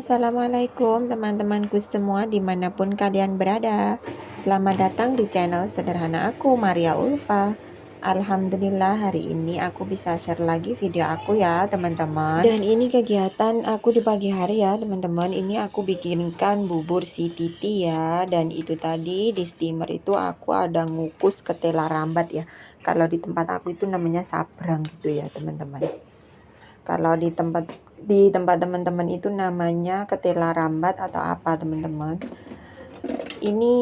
Assalamualaikum teman-temanku semua dimanapun kalian berada. Selamat datang di channel sederhana aku, Maria Ulfa. Alhamdulillah hari ini aku bisa share lagi video aku ya teman-teman. Dan ini kegiatan aku di pagi hari ya teman-teman. Ini aku bikinkan bubur si Titi ya. Dan itu tadi di steamer itu aku ada ngukus ketela rambat ya. Kalau di tempat aku itu namanya sabrang gitu ya teman-teman. Kalau di tempat teman-teman itu namanya ketela rambat atau apa teman-teman. Ini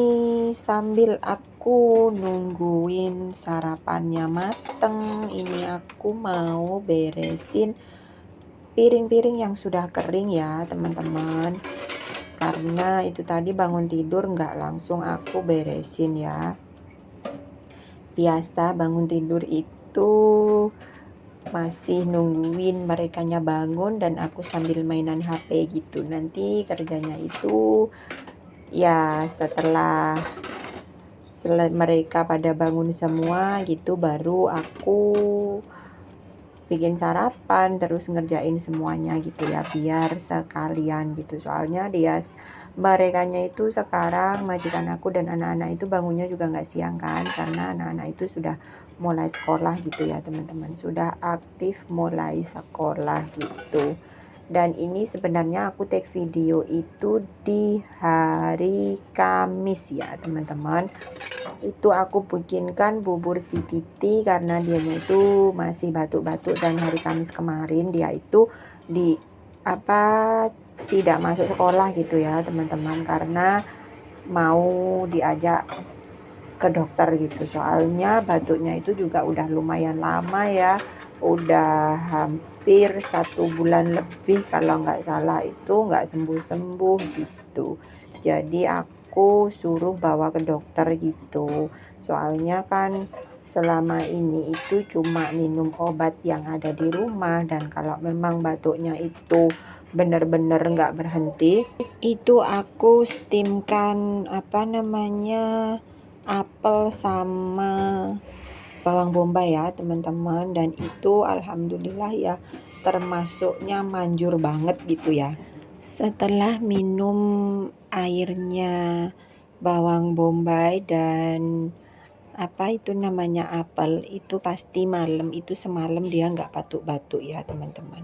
sambil aku nungguin sarapannya mateng, ini aku mau beresin piring-piring yang sudah kering ya teman-teman. Karena itu tadi bangun tidur nggak langsung aku beresin ya. Biasa bangun tidur itu masih nungguin merekanya bangun dan aku sambil mainan HP gitu. Nanti kerjanya itu ya setelah mereka pada bangun semua gitu baru aku bikin sarapan terus ngerjain semuanya gitu ya, biar sekalian gitu. Soalnya merekanya itu sekarang majikan aku dan anak-anak itu bangunnya juga nggak siang kan, karena anak-anak itu sudah mulai sekolah gitu ya teman-teman, sudah aktif mulai sekolah gitu. Dan ini sebenarnya aku take video itu di hari Kamis ya teman-teman. Itu aku bikinkan bubur si Titi karena dianya itu masih batuk-batuk, dan hari Kamis kemarin dia itu tidak masuk sekolah gitu ya teman-teman, karena mau diajak ke dokter gitu. Soalnya batuknya itu juga udah lumayan lama ya, udah hampir 1 bulan lebih kalau nggak salah, itu nggak sembuh-sembuh gitu. Jadi aku suruh bawa ke dokter gitu. Soalnya kan selama ini itu cuma minum obat yang ada di rumah, dan kalau memang batuknya itu benar-benar nggak berhenti, itu aku steamkan apel sama bawang bombay ya teman-teman, dan itu alhamdulillah ya termasuknya manjur banget gitu ya. Setelah minum airnya bawang bombay dan apel itu pasti malam itu semalam dia nggak batuk-batuk ya teman-teman.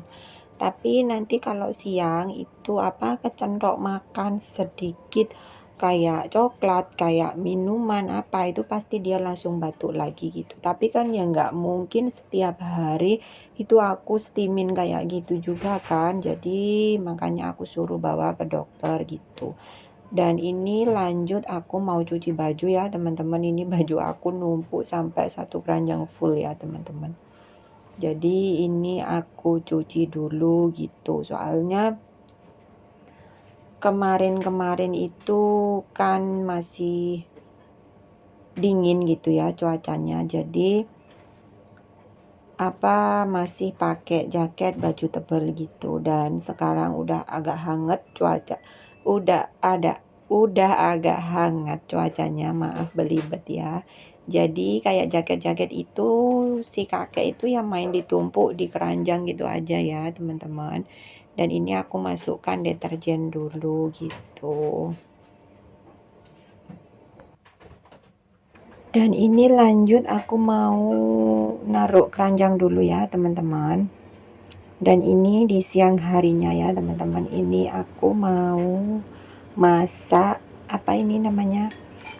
Tapi nanti kalau siang itu kecentrok makan sedikit kayak coklat, kayak minuman itu pasti dia langsung batuk lagi gitu. Tapi kan ya nggak mungkin setiap hari itu aku steamin kayak gitu juga kan. Jadi makanya aku suruh bawa ke dokter gitu. Dan ini lanjut aku mau cuci baju ya teman-teman. Ini baju aku numpuk sampai 1 keranjang full ya teman-teman. Jadi ini aku cuci dulu gitu. Soalnya kemarin itu kan masih dingin gitu ya cuacanya. Jadi masih pakai jaket baju tebal gitu, dan sekarang udah agak hangat cuaca. Udah agak hangat cuacanya, maaf belibet ya. Jadi kayak jaket-jaket itu si kakek itu yang main ditumpuk di keranjang gitu aja ya teman-teman. Dan ini aku masukkan deterjen dulu gitu. Dan ini lanjut aku mau naruh keranjang dulu ya teman-teman. Dan ini di siang harinya ya teman-teman. Ini aku mau masak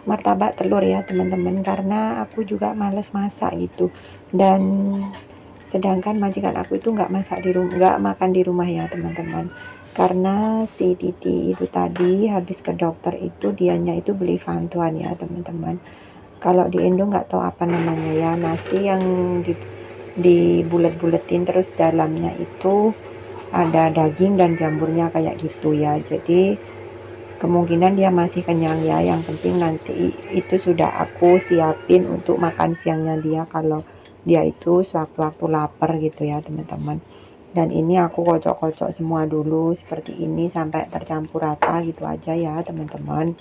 martabak telur ya teman-teman, karena aku juga males masak gitu. Dan sedangkan majikan aku itu nggak makan di rumah ya teman-teman, karena si Titi itu tadi habis ke dokter itu dianya itu beli bantuan ya teman-teman. Kalau di Indo nggak tahu apa namanya ya, nasi yang dibulet-buletin terus dalamnya itu ada daging dan jamurnya kayak gitu ya. Jadi kemungkinan dia masih kenyang ya. Yang penting nanti itu sudah aku siapin untuk makan siangnya dia kalau dia itu sewaktu-waktu lapar gitu ya teman-teman. Dan ini aku kocok-kocok semua dulu seperti ini sampai tercampur rata gitu aja ya teman-teman.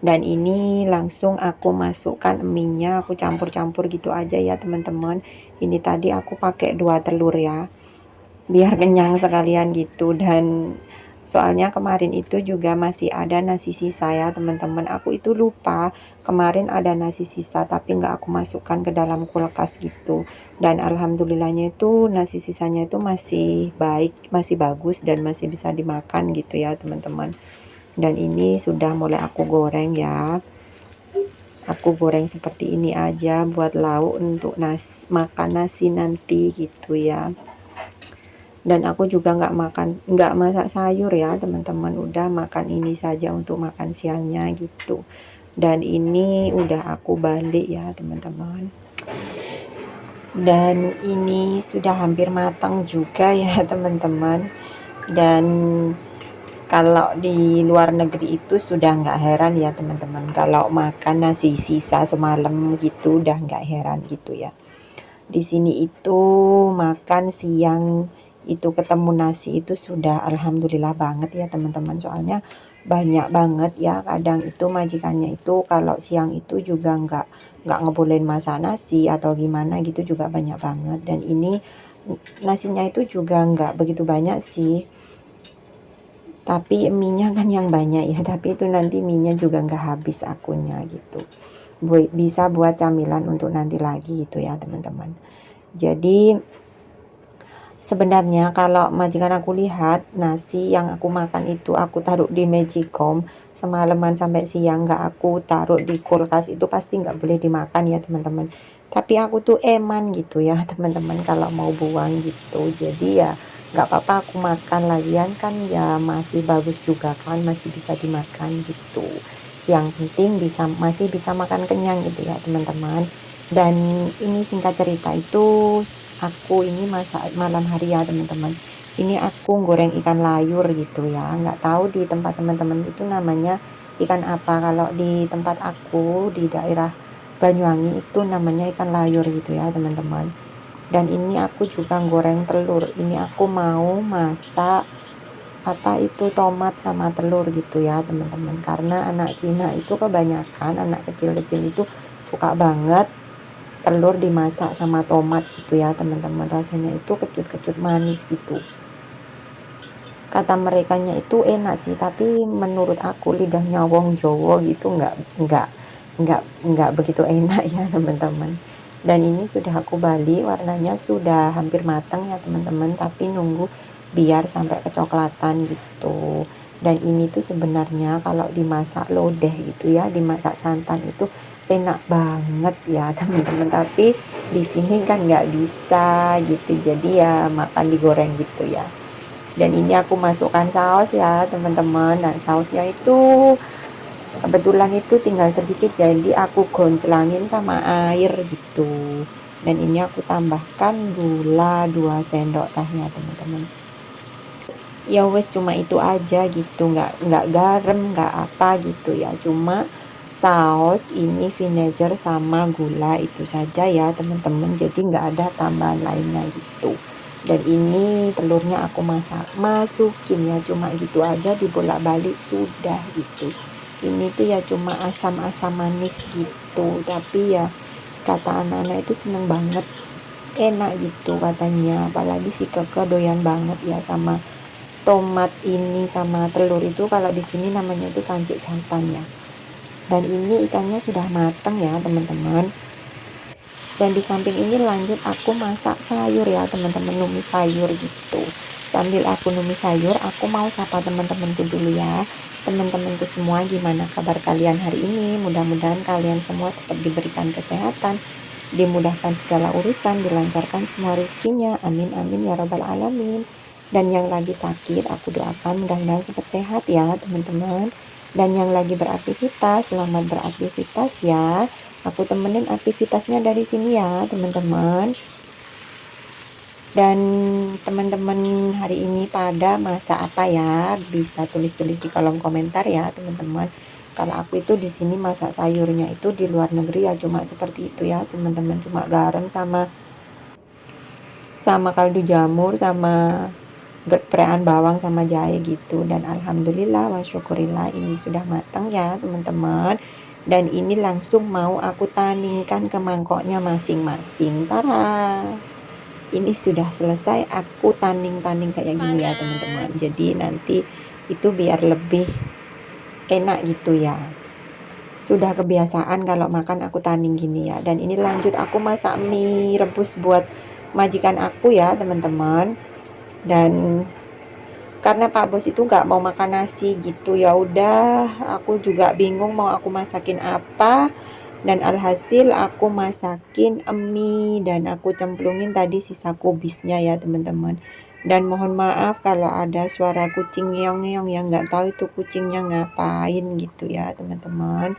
Dan ini langsung aku masukkan mie-nya, aku campur-campur gitu aja ya teman-teman. Ini tadi aku pakai 2 telur ya, biar kenyang sekalian gitu. Dan Soalnya kemarin itu juga masih ada nasi sisa ya teman-teman. Aku itu lupa kemarin ada nasi sisa tapi nggak aku masukkan ke dalam kulkas gitu. Dan alhamdulillahnya itu nasi sisanya itu masih baik, masih bagus dan masih bisa dimakan gitu ya teman-teman. Dan ini sudah mulai aku goreng ya. Aku goreng seperti ini aja buat lauk untuk makan nasi nanti gitu ya. Dan aku juga nggak masak sayur ya teman-teman, udah makan ini saja untuk makan siangnya gitu. Dan ini udah aku balik ya teman-teman, dan ini sudah hampir matang juga ya teman-teman. Dan kalau di luar negeri itu sudah nggak heran ya teman-teman, kalau makan nasi sisa semalam gitu udah nggak heran gitu ya. Di sini itu makan siang itu ketemu nasi itu sudah alhamdulillah banget ya teman-teman. Soalnya banyak banget ya, kadang itu majikannya itu kalau siang itu juga nggak ngebolehin masak nasi atau gimana gitu, juga banyak banget. Dan ini nasinya itu juga nggak begitu banyak sih, tapi mie-nya kan yang banyak ya, tapi itu nanti mie-nya juga nggak habis akunya gitu, bisa buat camilan untuk nanti lagi gitu ya teman-teman. Jadi sebenarnya kalau majikan aku lihat nasi yang aku makan itu aku taruh di magicom semalaman sampai siang, nggak aku taruh di kulkas, itu pasti nggak boleh dimakan ya teman-teman. Tapi aku tuh eman gitu ya teman-teman kalau mau buang gitu. Jadi ya nggak apa-apa aku makan, lagian kan ya masih bagus juga kan, masih bisa dimakan gitu. Yang penting masih bisa makan kenyang gitu ya teman-teman. Dan ini singkat cerita itu aku ini masak malam hari ya teman-teman. Ini aku goreng ikan layur gitu ya, nggak tahu di tempat teman-teman itu namanya ikan apa. Kalau di tempat aku di daerah Banyuwangi itu namanya ikan layur gitu ya teman-teman. Dan ini aku juga goreng telur, ini aku mau masak apa itu tomat sama telur gitu ya teman-teman, karena anak Cina itu kebanyakan anak kecil-kecil itu suka banget telur dimasak sama tomat gitu ya teman-teman. Rasanya itu kecut-kecut manis gitu, kata merekanya itu enak sih, tapi menurut aku lidahnya wong Jowo gitu nggak begitu enak ya teman-teman. Dan ini sudah aku balik, warnanya sudah hampir matang ya teman-teman, tapi nunggu biar sampai kecoklatan gitu. Dan ini tuh sebenarnya kalau dimasak lodeh gitu ya, dimasak santan itu enak banget ya teman-teman, tapi di sini kan nggak bisa gitu, jadi ya makan digoreng gitu ya. Dan ini aku masukkan saus ya teman-teman, dan sausnya itu kebetulan itu tinggal sedikit, jadi aku gonclangin sama air gitu. Dan ini aku tambahkan gula 2 sendok teh ya teman-teman. Ya wes cuma itu aja gitu, nggak garam nggak apa gitu ya, cuma saus ini vinegar sama gula itu saja ya teman-teman, jadi nggak ada tambahan lainnya gitu. Dan ini telurnya aku masukin ya, cuma gitu aja dibolak-balik sudah gitu. Ini tuh ya cuma asam-asam manis gitu, tapi ya kata anak-anak itu seneng banget, enak gitu katanya. Apalagi si Keke doyan banget ya sama tomat ini sama telur itu, kalau di sini namanya itu kancik jantan ya. Dan ini ikannya sudah matang ya teman-teman. Dan di samping ini lanjut aku masak sayur ya teman-teman, numis sayur gitu. Sambil aku numis sayur, aku mau sapa teman-temanku dulu ya. Teman-temanku semua, gimana kabar kalian hari ini? Mudah-mudahan kalian semua tetap diberikan kesehatan, dimudahkan segala urusan, dilancarkan semua rezekinya. Amin amin ya rabbal alamin. Dan yang lagi sakit, aku doakan mudah-mudahan cepat sehat ya teman-teman. Dan yang lagi beraktivitas, selamat beraktivitas ya. Aku temenin aktivitasnya dari sini ya teman-teman. Dan teman-teman hari ini pada masak apa ya? Bisa tulis-tulis di kolom komentar ya teman-teman. Kalau aku itu di sini masak sayurnya itu di luar negeri ya cuma seperti itu ya teman-teman, cuma garam sama kaldu jamur sama geprean bawang sama jahe gitu. Dan alhamdulillah wa syukurillah ini sudah matang ya teman-teman. Dan ini langsung mau aku taningkan ke mangkoknya masing-masing. Tara, ini sudah selesai aku taning kayak gini ya teman-teman. Jadi nanti itu biar lebih enak gitu ya. Sudah kebiasaan kalau makan aku tanding gini ya. Dan ini lanjut aku masak mie rebus buat majikan aku ya teman-teman. Dan karena Pak Bos itu nggak mau makan nasi gitu, ya udah aku juga bingung mau aku masakin apa. Dan alhasil aku masakin mie dan aku cemplungin tadi sisa kubisnya ya teman-teman. Dan mohon maaf kalau ada suara kucing ngeong-ngeong, yang nggak tahu itu kucingnya ngapain gitu ya teman-teman.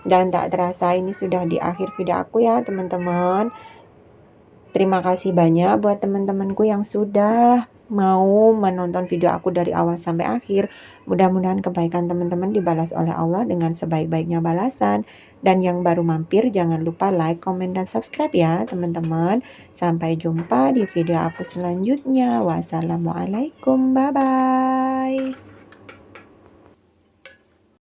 Dan tak terasa ini sudah di akhir video aku ya teman-teman. Terima kasih banyak buat teman-temanku yang sudah mau menonton video aku dari awal sampai akhir. Mudah-mudahan kebaikan teman-teman dibalas oleh Allah dengan sebaik-baiknya balasan. Dan yang baru mampir jangan lupa like, komen, dan subscribe ya teman-teman. Sampai jumpa di video aku selanjutnya. Wassalamualaikum, bye-bye.